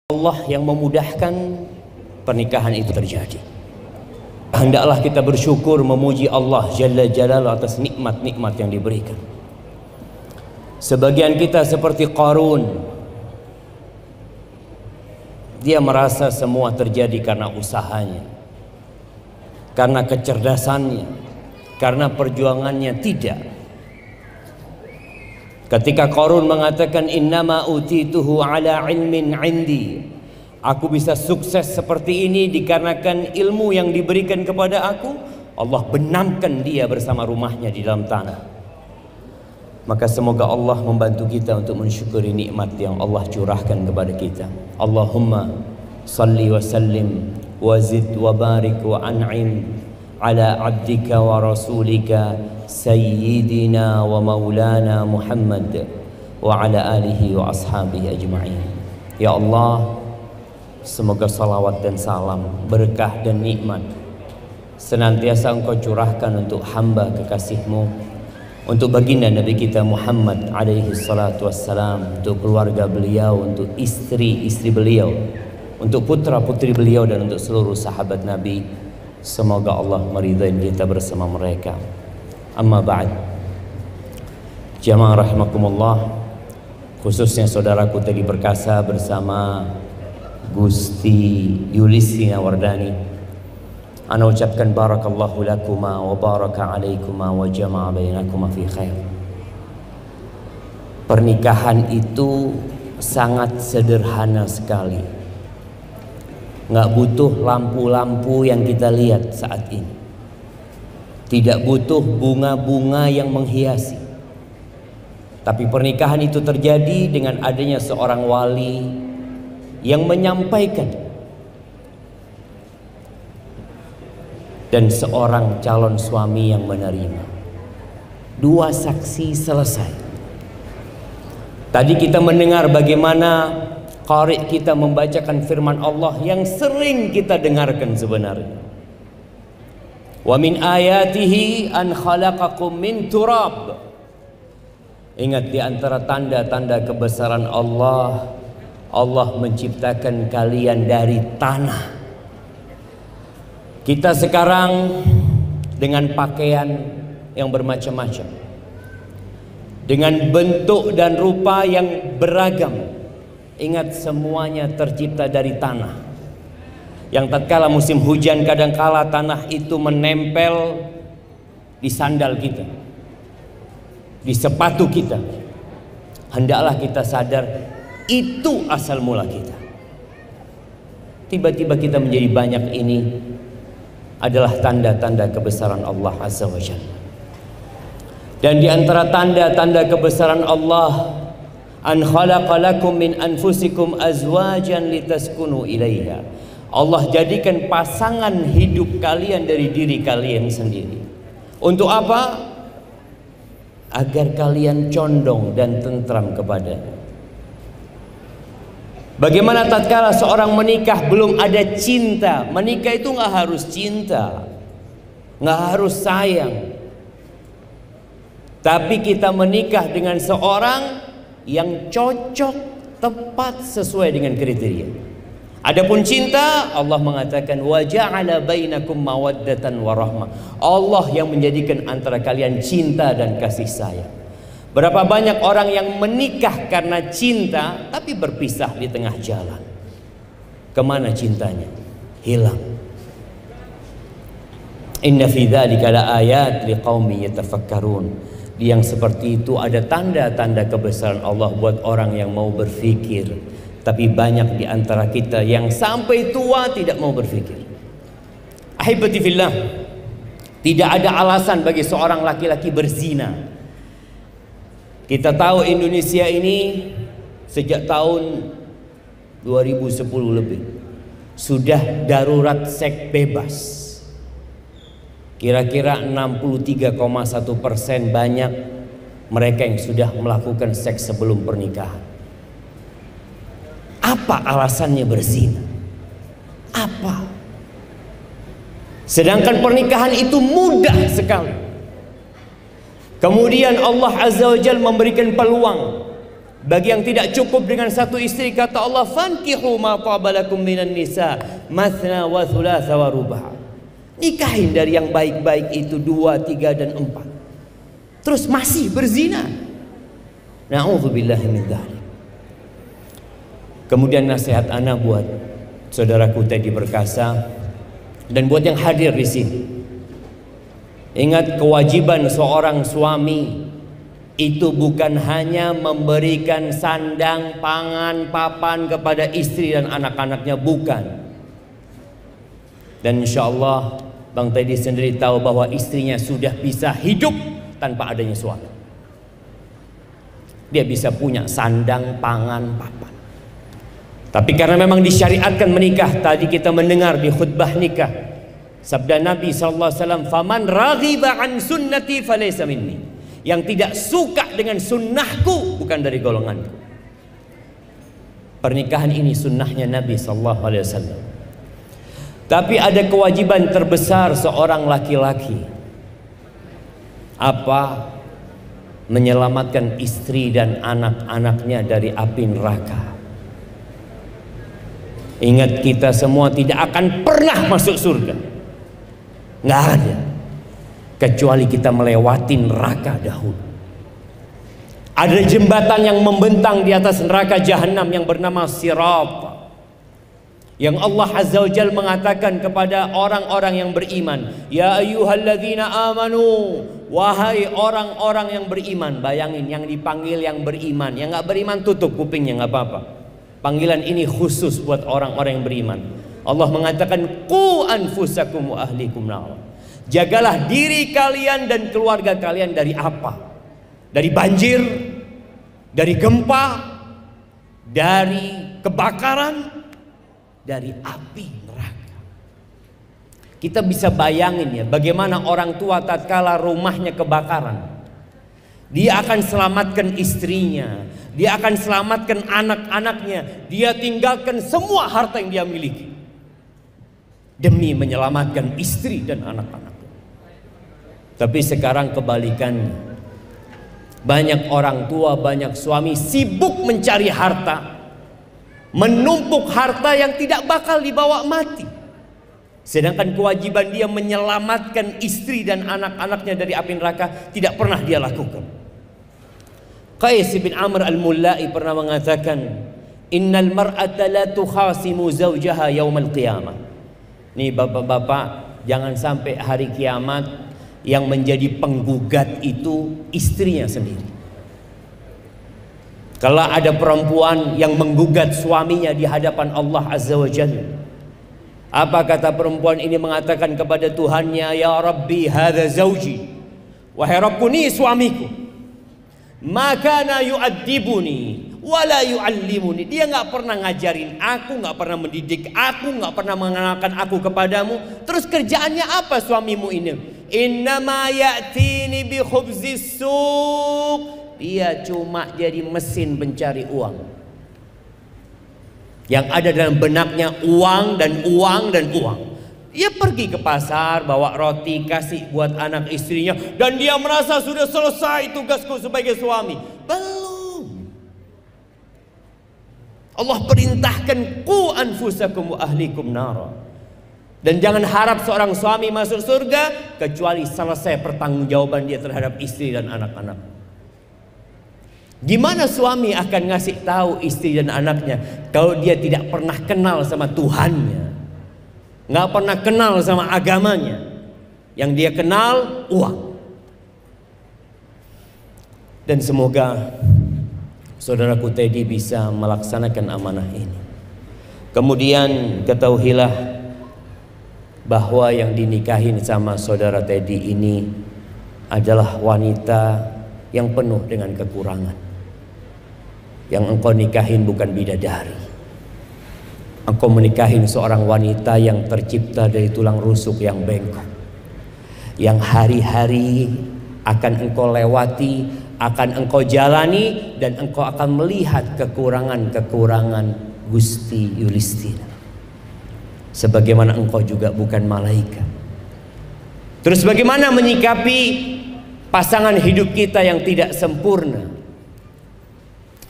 Allah yang memudahkan pernikahan itu terjadi. Hendaklah kita bersyukur memuji Allah Jalla Jalaluhu atas nikmat-nikmat yang diberikan. Sebagian kita seperti Qarun, dia merasa semua terjadi karena usahanya, karena kecerdasannya, karena perjuangannya. Tidak. Ketika Qarun mengatakan innama utituhu ala ilmin indi, aku bisa sukses seperti ini dikarenakan ilmu yang diberikan kepada aku, Allah benamkan dia bersama rumahnya di dalam tanah. Maka semoga Allah membantu kita untuk mensyukuri nikmat yang Allah curahkan kepada kita. Allahumma salli wa sallim wa zid wa barik wa an'im ala abdika wa rasulika sayyidina wa maulana Muhammad wa ala alihi wa ashabihi ajma'in. Ya Allah, semoga salawat dan salam, berkah dan nikmat senantiasa Engkau curahkan untuk hamba kekasih-Mu, untuk baginda Nabi kita Muhammad alaihi salatu wassalam, untuk keluarga beliau, untuk istri-istri beliau, untuk putra-putri beliau, dan untuk seluruh sahabat Nabi. Semoga Allah meridai kita bersama mereka. Amma ba'd. Jamaah rahimakumullah, khususnya saudaraku tadi perkasa bersama Gusti Yulisina Wardani, ana ucapkan barakallahu lakuma wa baraka alaikuma wa jama'a bainakuma fi khair. Pernikahan itu sangat sederhana sekali. Nggak butuh lampu-lampu yang kita lihat saat ini. Tidak butuh bunga-bunga yang menghiasi. Tapi pernikahan itu terjadi dengan adanya seorang wali yang menyampaikan, dan seorang calon suami yang menerima. Dua saksi selesai. Tadi kita mendengar bagaimana qari kita membacakan firman Allah yang sering kita dengarkan sebenarnya. Wa min ayatihi an khalaqakum min turab. Ingat, di antara tanda-tanda kebesaran Allah, Allah menciptakan kalian dari tanah. Kita sekarang dengan pakaian yang bermacam-macam, dengan bentuk dan rupa yang beragam. Ingat, semuanya tercipta dari tanah. Yang tatkala musim hujan, kadangkala tanah itu menempel di sandal kita, di sepatu kita. Hendaklah kita sadar itu asal mula kita. Tiba-tiba kita menjadi banyak, ini adalah tanda-tanda kebesaran Allah Azza wa Jalla. Dan di antara tanda-tanda kebesaran Allah, an khalaqa lakum min anfusikum azwajan litaskunu ilaiha. Allah jadikan pasangan hidup kalian dari diri kalian sendiri. Untuk apa? Agar kalian condong dan tentram kepadanya. Bagaimana tatkala seorang menikah belum ada cinta? Menikah itu nggak harus cinta, nggak harus sayang, tapi kita menikah dengan seorang yang cocok, tepat, sesuai dengan kriteria. Adapun cinta, Allah mengatakan wa ja'ala bainakum mawaddatan wa rahmah. Allah yang menjadikan antara kalian cinta dan kasih sayang. Berapa banyak orang yang menikah karena cinta tapi berpisah di tengah jalan. Kemana cintanya? Hilang. Inna fi dzalika laayat liqaumin yatafakkarun. Yang seperti itu ada tanda-tanda kebesaran Allah buat orang yang mau berfikir. Tapi banyak di antara kita yang sampai tua tidak mau berfikir. Ahibati fillah, tidak ada alasan bagi seorang laki-laki berzina. Kita tahu Indonesia ini sejak tahun 2010 lebih sudah darurat seks bebas. Kira-kira 63,1% banyak mereka yang sudah melakukan seks sebelum pernikahan. Apa alasannya berzina? Apa? Sedangkan pernikahan itu mudah sekali. Kemudian Allah Azza wa Jalla memberikan peluang Bagi yang tidak cukup dengan satu istri, kata Allah, fankihu ma tabalakum minan nisa mathna wa thulatha wa ruba'. Nikahin dari yang baik-baik itu 2, 3 dan 4. Terus masih berzina. Na'udzubillahi min dzalik. Kemudian nasihat ana buat saudaraku Teddy Perkasa dan buat yang hadir di sini. Ingat, kewajiban seorang suami itu bukan hanya memberikan sandang, pangan, papan kepada istri dan anak-anaknya, bukan. Dan insya Allah Bang Teddy sendiri tahu bahwa istrinya sudah bisa hidup tanpa adanya suami. Dia bisa punya sandang, pangan, papan. Tapi karena memang disyariatkan menikah, tadi kita mendengar di khutbah nikah sabda Nabi SAW, faman raghiba an sunnati falaysa minni. Yang tidak suka dengan sunnahku bukan dari golonganku. Pernikahan ini sunnahnya Nabi SAW. Tapi ada kewajiban terbesar seorang laki-laki. Apa? Menyelamatkan istri dan anak-anaknya dari api neraka. Ingat, kita semua tidak akan pernah masuk surga. Nggak ada. Kecuali kita melewati neraka dahulu. Ada jembatan yang membentang di atas neraka jahanam yang bernama Sirat, yang Allah Azza wa Jalla mengatakan kepada orang-orang yang beriman, ya ayyuhalladzina amanu, wahai orang-orang yang beriman. Bayangin, yang dipanggil yang beriman. Yang nggak beriman tutup kupingnya, nggak apa-apa. Panggilan ini khusus buat orang-orang yang beriman. Allah mengatakan, qu anfusakum wa ahlikum nar. Jagalah diri kalian dan keluarga kalian dari apa? Dari banjir, dari gempa, dari kebakaran, dari api neraka. Kita bisa bayangin ya, bagaimana orang tua tatkala rumahnya kebakaran. Dia akan selamatkan istrinya, dia akan selamatkan anak-anaknya, dia tinggalkan semua harta yang dia miliki demi menyelamatkan istri dan anak-anak. Tapi sekarang kebalikannya. Banyak orang tua, banyak suami sibuk mencari harta, menumpuk harta yang tidak bakal dibawa mati. Sedangkan kewajiban dia menyelamatkan istri dan anak-anaknya dari api neraka tidak pernah dia lakukan. Qais bin Amr al-Mullai pernah mengatakan, innal mar'ata la tukhasimu zawjaha yaumal qiyamah. Nih bapak-bapak, jangan sampai hari kiamat yang menjadi penggugat itu istrinya sendiri. Kalau ada perempuan yang menggugat suaminya di hadapan Allah Azza wa Jalla, apa kata perempuan ini? Mengatakan kepada Tuhannya, ya Rabbi hadza zauji, wahai Rabbku, ini suamiku, makana yu'addibuni wala yu'allimuni. Dia nggak pernah ngajarin aku, nggak pernah mendidik aku, nggak pernah mengenalkan aku kepadamu. Terus kerjaannya apa suamimu ini? Innama ya'tini bi khubzis suq. Dia cuma jadi mesin pencari uang. Yang ada dalam benaknya uang dan uang dan uang. Dia pergi ke pasar, bawa roti, kasih buat anak istrinya, dan dia merasa sudah selesai tugasku sebagai suami. Belum. Allah perintahkan, qu anfusakum wa ahlikum nara. Dan jangan harap seorang suami masuk surga kecuali selesai pertanggungjawaban dia terhadap istri dan anak-anak. Gimana suami akan ngasih tahu istri dan anaknya kalau dia tidak pernah kenal sama Tuhannya, nggak pernah kenal sama agamanya? Yang dia kenal uang. Dan semoga saudaraku Teddy bisa melaksanakan amanah ini. Kemudian ketahuilah bahwa yang dinikahin sama saudara Teddy ini adalah wanita yang penuh dengan kekurangan. Yang engkau nikahin bukan bidadari. Engkau menikahin seorang wanita yang tercipta dari tulang rusuk yang bengkok, yang hari-hari akan engkau lewati, akan engkau jalani, dan engkau akan melihat kekurangan-kekurangan Gusti Yulistina. Sebagaimana engkau juga bukan malaikat. Terus bagaimana menyikapi pasangan hidup kita yang tidak sempurna?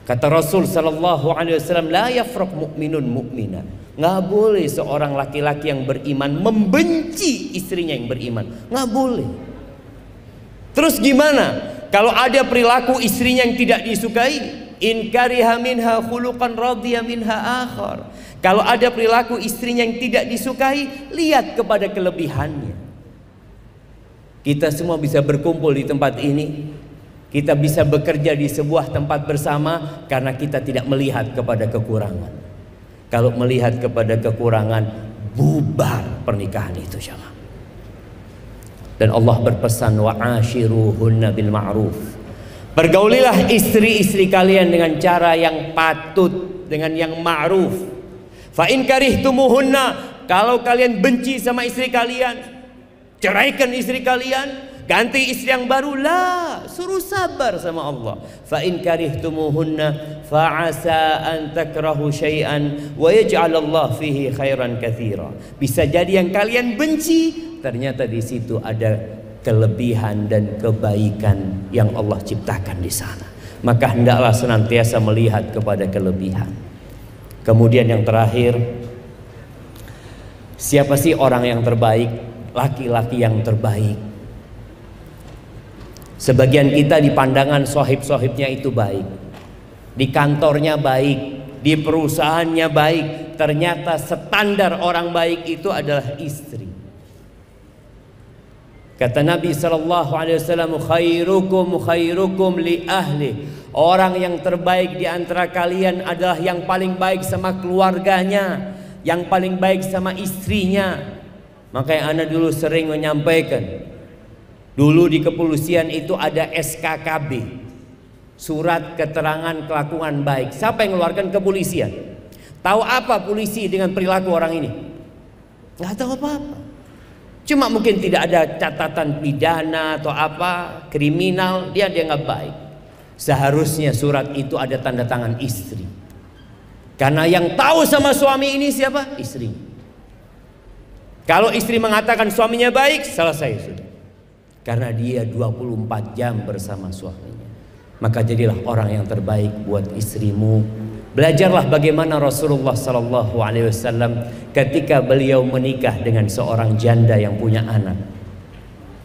Kata Rasul sallallahu alaihi wasallam, la yafraq mu'minun mu'mina. Nggak boleh seorang laki-laki yang beriman membenci istrinya yang beriman. Nggak boleh. Terus gimana kalau ada perilaku istrinya yang tidak disukai? In kariha minha khuluqan radiya minha akhar. Kalau ada perilaku istrinya yang tidak disukai, lihat kepada kelebihannya. Kita semua bisa berkumpul di tempat ini, kita bisa bekerja di sebuah tempat bersama karena kita tidak melihat kepada kekurangan. Kalau melihat kepada kekurangan, bubar pernikahan itu, jemaah. Dan Allah berpesan, wa ashiruhunna bil ma'ruf. Pergaulilah istri-istri kalian dengan cara yang patut, dengan yang ma'ruf. Fa in karihtumuhunna, kalau kalian benci sama istri kalian, ceraikan istri kalian, ganti istri yang baru. Lah, suruh sabar sama Allah. Fa in karihtumuhunna fa asa an takrahu syai'an wa yaj'al Allah fihi khairan katsira. Bisa jadi yang kalian benci, ternyata di situ ada kelebihan dan kebaikan yang Allah ciptakan di sana. Maka hendaklah senantiasa melihat kepada kelebihan. Kemudian yang terakhir, siapa sih orang yang terbaik? Laki-laki yang terbaik. Sebagian kita di pandangan sohib-sohibnya itu baik, di kantornya baik, di perusahaannya baik. Ternyata standar orang baik itu adalah istri. Kata Nabi SAW, khairukum li ahli. Orang yang terbaik di antara kalian adalah yang paling baik sama keluarganya, yang paling baik sama istrinya. Makanya anak dulu sering menyampaikan, dulu di kepolisian itu ada SKKB, surat keterangan kelakuan baik. Siapa yang mengeluarkan? Kepolisian. Tahu apa polisi dengan perilaku orang ini? Nggak tahu apa-apa. Cuma mungkin tidak ada catatan pidana atau apa, kriminal, dia nggak baik. Seharusnya surat itu ada tanda tangan istri. Karena yang tahu sama suami ini siapa? Istri. Kalau istri mengatakan suaminya baik, selesai sudah. Karena dia 24 jam bersama suaminya. Maka jadilah orang yang terbaik buat istrimu. Belajarlah bagaimana Rasulullah SAW ketika beliau menikah dengan seorang janda yang punya anak.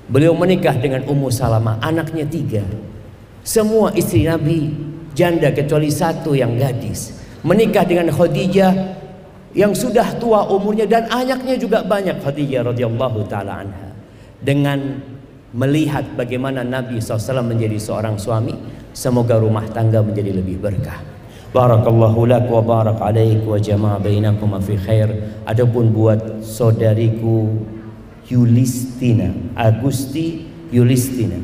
Beliau menikah dengan Ummu Salamah, anaknya 3. Semua istri Nabi janda kecuali 1 yang gadis. Menikah dengan Khadijah yang sudah tua umurnya dan anaknya juga banyak, Khadijah radhiyallahu taala anha. Dengan melihat bagaimana Nabi SAW menjadi seorang suami, semoga rumah tangga menjadi lebih berkah. Barakallahu lak wa barak alaik wa jama'a bainakum fi khair. Adapun buat saudariku Yulistina, Agusti Yulistina,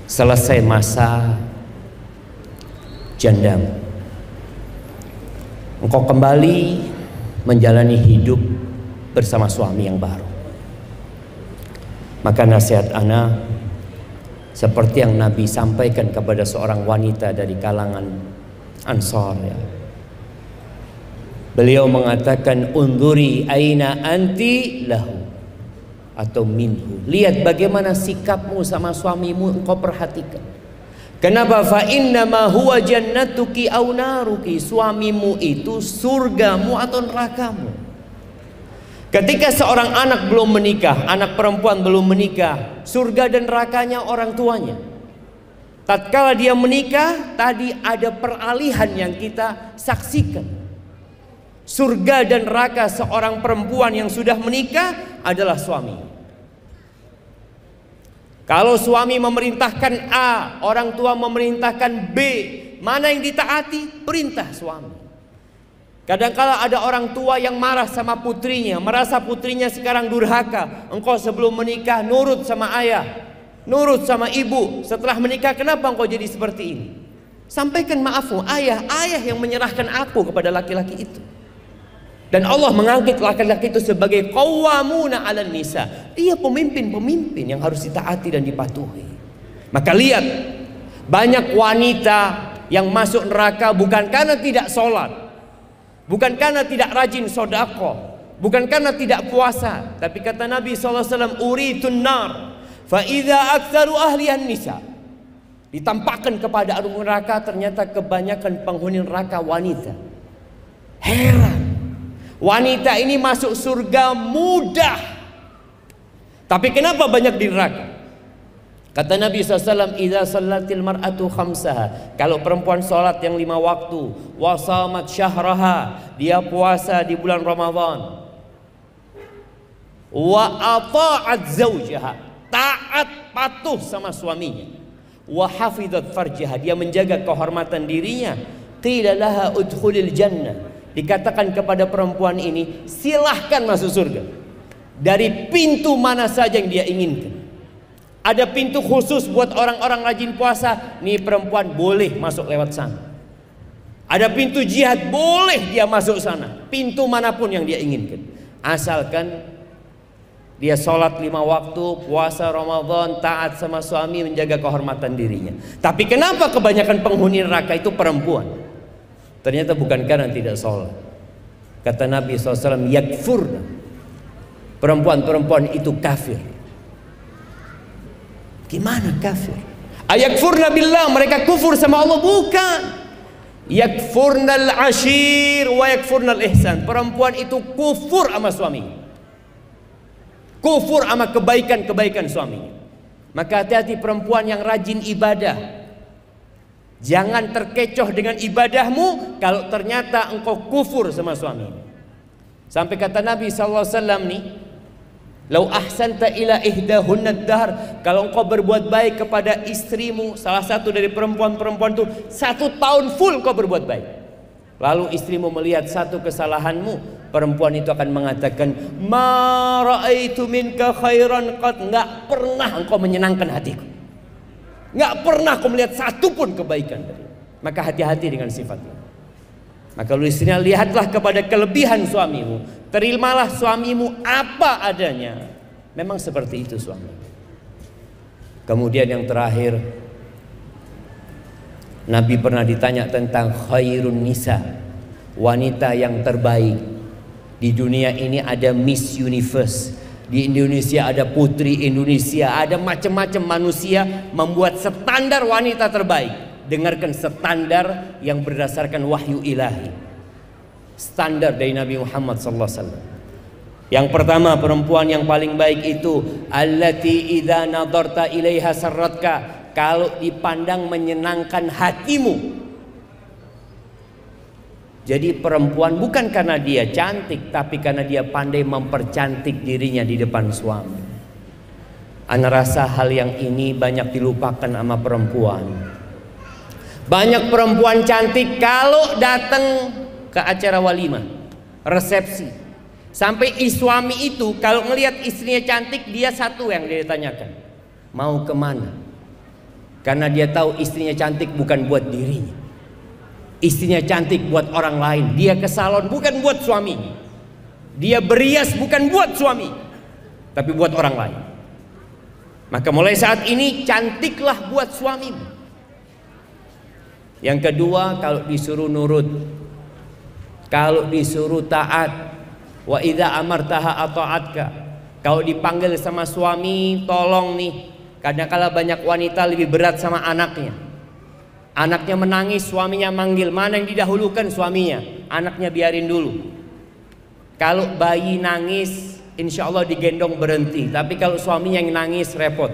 selesai masa jandamu, engkau kembali menjalani hidup bersama suami yang baru. Maka nasihat ana seperti yang Nabi sampaikan kepada seorang wanita dari kalangan Ansar, ya. Beliau mengatakan, unduri aina anti lahu atau minhu. Lihat bagaimana sikapmu sama suamimu, engkau perhatikan. Kenapa? Fa innama huwa jannatuki aw naruki. Suamimu itu surgamu atau nerakamu. Ketika seorang anak belum menikah, anak perempuan belum menikah, surga dan nerakanya orang tuanya. Tatkala dia menikah, tadi ada peralihan yang kita saksikan. Surga dan neraka seorang perempuan yang sudah menikah adalah suami. Kalau suami memerintahkan A, orang tua memerintahkan B, mana yang ditaati? Perintah suami. Kadang-kala ada orang tua yang marah sama putrinya, merasa putrinya sekarang durhaka. Engkau sebelum menikah nurut sama ayah, nurut sama ibu. Setelah menikah kenapa engkau jadi seperti ini? Sampaikan maafmu, ayah yang menyerahkan aku kepada laki-laki itu. Dan Allah mengangkat laki-laki itu sebagai qawwamuna 'alan nisa. Dia pemimpin-pemimpin yang harus ditaati dan dipatuhi. Maka lihat, banyak wanita yang masuk neraka bukan karena tidak sholat, bukan karena tidak rajin sedekah, bukan karena tidak puasa, tapi kata Nabi SAW, uritun nar fa idza aktsaru ahlihan nisa. ditampakkan kepada api neraka, ternyata kebanyakan penghuni neraka wanita. Heran, wanita ini masuk surga mudah, tapi kenapa banyak di neraka? Kata Nabi SAW, idza sallatil mar'atu khamsaha, kalau perempuan sholat yang 5 waktu, wasamat syahraha, dia puasa di bulan Ramadan, wa ata'at zawjaha, taat patuh sama suaminya, wa hafizat farjaha, dia menjaga kehormatan dirinya, qila laha udkhulil jannah, dikatakan kepada perempuan ini, silahkan masuk surga dari pintu mana saja yang dia inginkan. Ada pintu khusus buat orang-orang rajin puasa, nih perempuan boleh masuk lewat sana. Ada pintu jihad, boleh dia masuk sana, pintu manapun yang dia inginkan, asalkan dia sholat 5 waktu, puasa Ramadan, taat sama suami, menjaga kehormatan dirinya. Tapi kenapa kebanyakan penghuni neraka itu perempuan? Ternyata bukan karena tidak sholat. Kata Nabi SAW, yakfurna, perempuan-perempuan itu kafir. Gimana kafir? Ayakfurna billah, mereka kufur sama Allah? Bukan. Yakfurnal ashir wa yakfurnal ihsan, perempuan itu kufur sama suami, kufur sama kebaikan-kebaikan suaminya. Maka hati-hati perempuan yang rajin ibadah, jangan terkecoh dengan ibadahmu kalau ternyata engkau kufur sama suami. Sampai kata Nabi SAW nih, lau ahsanta ila ihdahunna dahr, kalau engkau berbuat baik kepada istrimu, salah satu dari perempuan-perempuan itu 1 tahun full kau berbuat baik, lalu istrimu melihat satu kesalahanmu, perempuan itu akan mengatakan, ma ra'aitu minka khairan qad, enggak pernah engkau menyenangkan hatiku, enggak pernah aku melihat satu pun kebaikan dari. Maka hati-hati dengan sifatnya. Maka lu istrinya, lihatlah kepada kelebihan suamimu, terimalah suamimu apa adanya. Memang seperti itu suami. Kemudian yang terakhir, Nabi pernah ditanya tentang khairun nisa, wanita yang terbaik. Di dunia ini ada Miss Universe, di Indonesia ada Putri Indonesia, ada macam-macam manusia membuat standar wanita terbaik. Dengarkan standar yang berdasarkan wahyu ilahi, standar dari Nabi Muhammad SAW. Yang pertama, perempuan yang paling baik itu allati idza nadarta ilaiha sarratka, kalau dipandang menyenangkan hatimu. Jadi perempuan bukan karena dia cantik, tapi karena dia pandai mempercantik dirinya di depan suami. Ana rasa hal yang ini banyak dilupakan sama perempuan. Banyak perempuan cantik kalau datang ke acara walimah, resepsi, sampai suami itu kalau ngelihat istrinya cantik, dia satu yang dia tanyakan, mau kemana? Karena dia tahu istrinya cantik bukan buat dirinya, istrinya cantik buat orang lain. Dia ke salon bukan buat suaminya, dia berias bukan buat suami, tapi buat orang lain. Maka mulai saat ini cantiklah buat suamimu. Yang kedua, kalau disuruh nurut, kalau disuruh taat, wa idza amartaha ata'atka, kalau dipanggil sama suami tolong nih. Kadang-kala banyak wanita lebih berat sama anaknya. Anaknya menangis, suaminya manggil, mana yang didahulukan? Suaminya. Anaknya biarin dulu. Kalau bayi nangis, insya Allah digendong berhenti. Tapi kalau suaminya yang nangis, repot.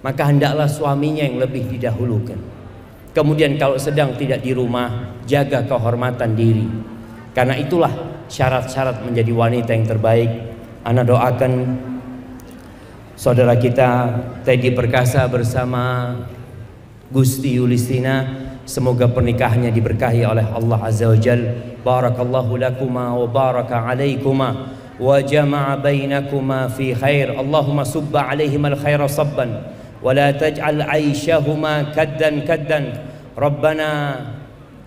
Maka hendaklah suaminya yang lebih didahulukan. Kemudian kalau sedang tidak di rumah, jaga kehormatan diri. Karena itulah syarat-syarat menjadi wanita yang terbaik. Ana doakan saudara kita Teddy Perkasa bersama Gusti Yulistina, semoga pernikahannya diberkahi oleh Allah Azza wa Jalla. Barakallahu lakuma wa baraka alaikuma wa jama'a bainakuma fi khair. Allahumma subba alaihim al-khaira sabban ولا تجعل عيشهما كدا كدا ربنا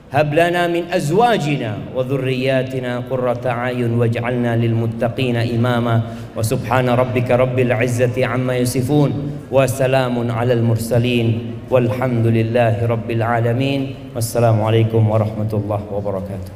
هب لنا من أزواجنا وذرياتنا قرة أعين واجعلنا للمتقين إماما وسبحان ربك رب العزة عما يصفون وسلام على المرسلين والحمد لله رب العالمين والسلام عليكم ورحمة الله وبركاته.